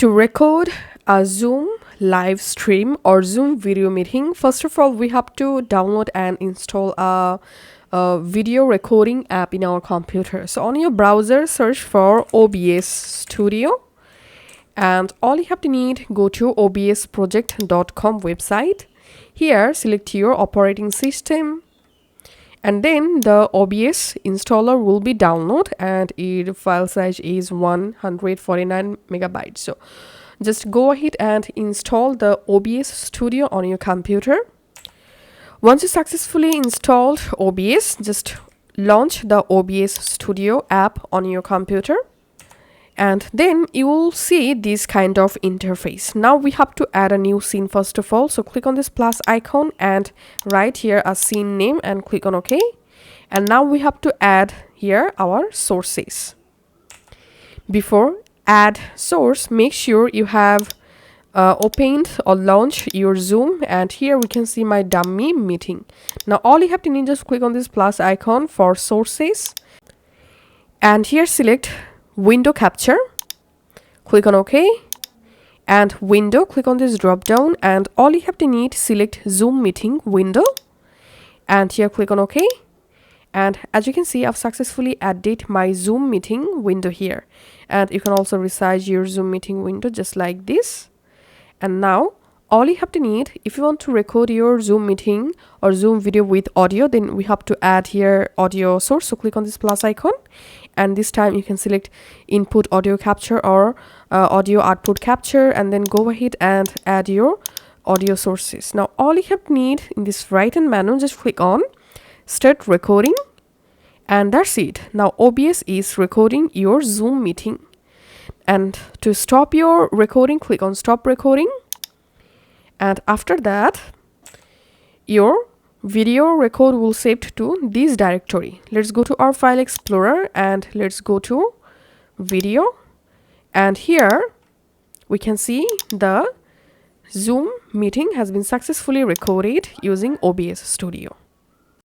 To record a Zoom live stream or Zoom video meeting, first of all, we have to download and install a video recording app in our computer. So on your browser, search for OBS Studio, and all you have to need, go to obsproject.com website. Here, select your operating system, and then the OBS installer will be download, and its file size is 149 megabytes. So just go ahead and install the OBS Studio on your computer. Once you successfully installed OBS, just launch the OBS Studio app on your computer, and then you will see this kind of interface. Now we have to add a new scene first of all. So click on this plus icon and write here a scene name and click on OK. And now we have to add here our sources. Before add source, make sure you have opened or launched your Zoom, and here we can see my dummy meeting. Now all you have to need, just click on this plus icon for sources, and here select window capture, click on OK, and window, click on this drop down, and all you have to need, select Zoom meeting window, and here click on OK. And as you can see, I've successfully added my Zoom meeting window here, and you can also resize your Zoom meeting window just like this. And now all you have to need, if you want to record your Zoom meeting or Zoom video with audio, then we have to add here audio source. So click on this plus icon, and this time you can select input audio capture or audio output capture, and then go ahead and add your audio sources. Now all you have to need in this right hand menu, just click on start recording, and that's it. Now OBS is recording your Zoom meeting, and to stop your recording, click on stop recording, and after that your video record will save to this directory. Let's go to our file explorer and let's go to video, and here we can see the Zoom meeting has been successfully recorded using OBS Studio.